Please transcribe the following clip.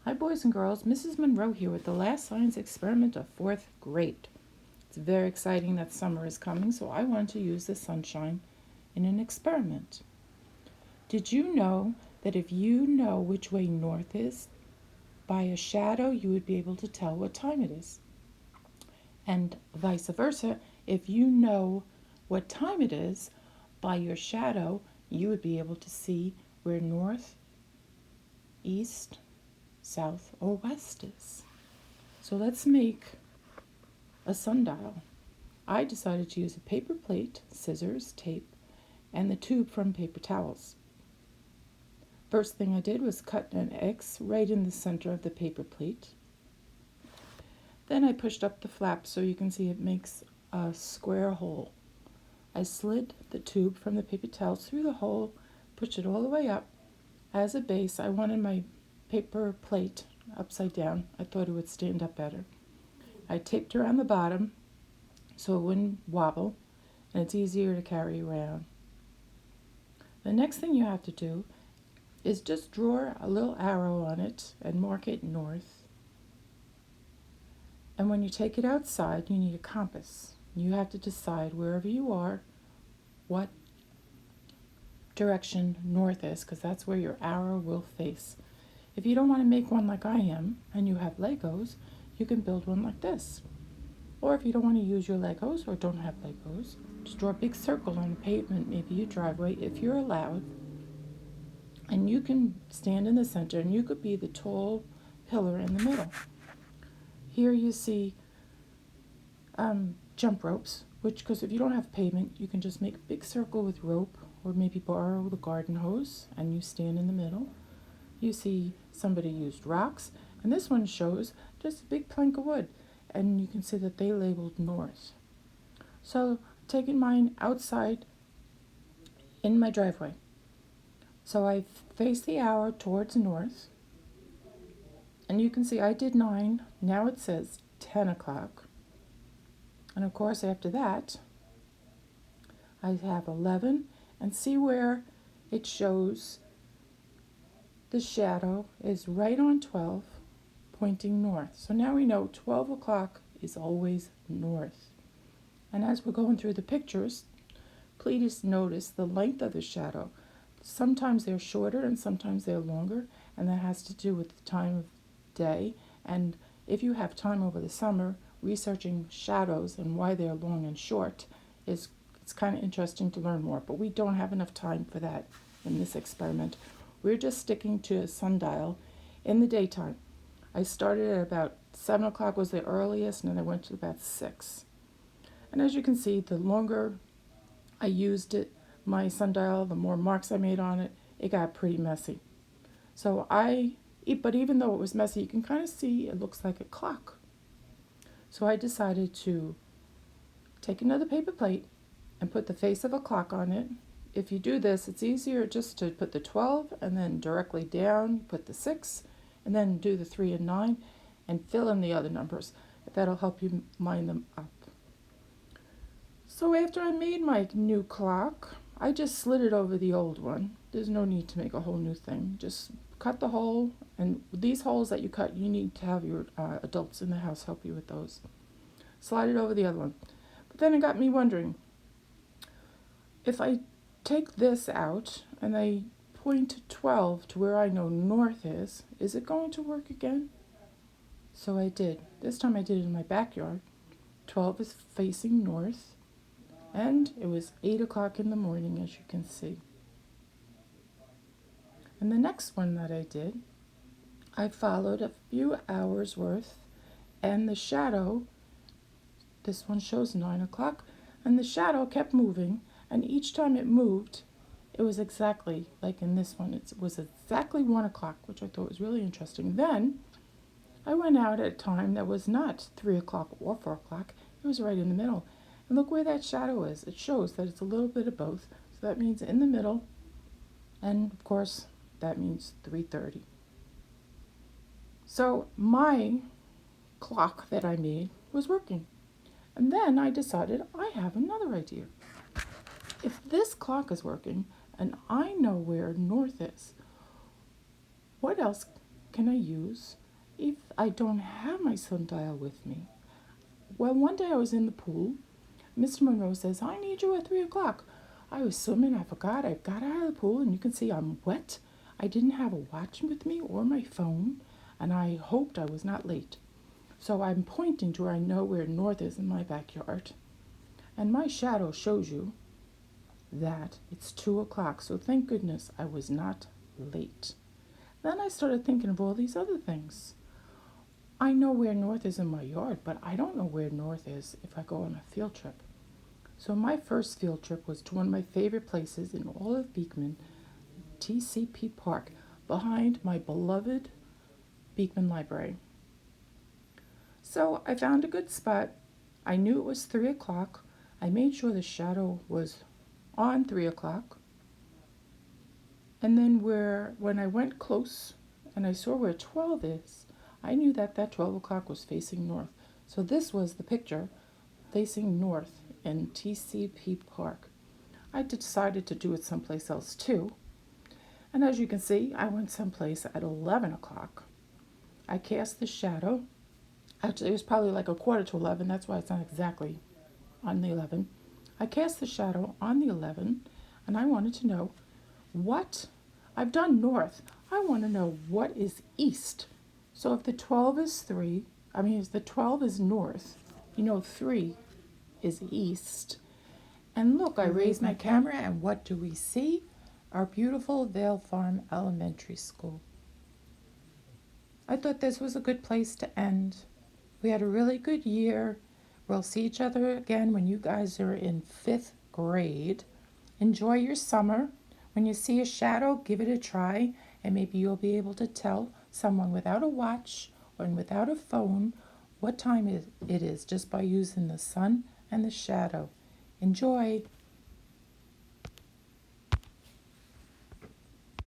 Hi, boys and girls. Mrs. Monroe here with the last science experiment of fourth grade. It's very exciting that summer is coming, so I wanted to use the sunshine in an experiment. Did you know that if you know which way north is, by a shadow you would be able to tell what time it is? And vice versa, if you know what time it is, by your shadow you would be able to see where north, east, south, or west is. So let's make a sundial. I decided to use a paper plate, scissors, tape, and the tube from paper towels. First thing I did was cut an X right in the center of the paper plate. Then I pushed up the flap so you can see it makes a square hole. I slid the tube from the paper towels through the hole, pushed it all the way up. As a base, I wanted my paper plate upside down. I thought it would stand up better. I taped around the bottom so it wouldn't wobble, and it's easier to carry around. The next thing you have to do is just draw a little arrow on it and mark it north. And when you take it outside, you need a compass. You have to decide wherever you are what direction north is, because that's where your arrow will face. If you don't want to make one like I am and you have Legos, you can build one like this. Or if you don't want to use your Legos or don't have Legos, just draw a big circle on the pavement, maybe your driveway, if you're allowed. And you can stand in the center, and you could be the tall pillar in the middle. Here you see jump ropes, because if you don't have pavement, you can just make a big circle with rope, or maybe borrow the garden hose, and you stand in the middle. You see somebody used rocks, and this one shows just a big plank of wood, and you can see that they labeled north. So taking mine outside in my driveway. So I face the arrow towards north, and you can see I did 9. Now it says 10 o'clock. And of course, after that, I have 11, and see where it shows the shadow is right on 12, pointing north. So now we know 12 o'clock is always north. And as we're going through the pictures, please notice the length of the shadow. Sometimes they're shorter and sometimes they're longer, and that has to do with the time of day. And if you have time over the summer, researching shadows and why they're long and short it's kind of interesting to learn more. But we don't have enough time for that in this experiment. We're just sticking to a sundial in the daytime. I started at about 7 o'clock was the earliest, and then I went to about 6. And as you can see, the longer I used it, my sundial, the more marks I made on it, it got pretty messy. But even though it was messy, you can kind of see it looks like a clock. So I decided to take another paper plate and put the face of a clock on it. If you do this, it's easier just to put the 12 and then directly down, put the 6, and then do the 3 and 9 and fill in the other numbers. That'll help you line them up. So after I made my new clock, I just slid it over the old one. There's no need to make a whole new thing. Just cut the hole, and these holes that you cut, you need to have your adults in the house help you with those. Slide it over the other one. But then it got me wondering, if I take this out and I point 12 to where I know north is it going to work again? So I did. This time I did it in my backyard. 12 is facing north, and it was 8 o'clock in the morning, as you can see. And the next one that I did, I followed a few hours worth, and the shadow, this one shows 9 o'clock, and the shadow kept moving, and each time it moved, it was exactly like in this one. It was exactly 1 o'clock, which I thought was really interesting. Then I went out at a time that was not 3 o'clock or 4 o'clock. It was right in the middle. And look where that shadow is. It shows that it's a little bit of both. So that means in the middle. And of course, that means 3:30. So my clock that I made was working. And then I decided I have another idea. If this clock is working and I know where north is, what else can I use if I don't have my sundial with me? Well, one day I was in the pool. Mr. Monroe says, I need you at 3 o'clock. I was swimming. I forgot. I got out of the pool, and you can see I'm wet. I didn't have a watch with me or my phone, and I hoped I was not late. So I'm pointing to where I know where north is in my backyard. And my shadow shows you that it's 2 o'clock. So thank goodness I was not late. Then I started thinking of all these other things. I know where north is in my yard, but I don't know where north is if I go on a field trip. So my first field trip was to one of my favorite places in all of Beekman, TCP Park, behind my beloved Beekman Library. So I found a good spot. I knew it was 3 o'clock. I made sure the shadow was on 3 o'clock. And then when I went close and I saw where 12 is, I knew that 12 o'clock was facing north. So this was the picture facing north in TCP Park. I decided to do it someplace else too. And as you can see, I went someplace at 11 o'clock. I cast the shadow. Actually, it was probably like a quarter to 11. That's why it's not exactly on the 11. I cast the shadow on the 11, and I wanted to know what, I've done north. I want to know what is east. So if the 12 is 3, if the 12 is north, 3 is east. And look, I raised my camera, and what do we see? Our beautiful Vale Farm Elementary School. I thought this was a good place to end. We had a really good year. We'll see each other again when you guys are in 5th grade. Enjoy your summer. When you see a shadow, give it a try, and maybe you'll be able to tell someone without a watch or without a phone what time it is just by using the sun and the shadow. Enjoy.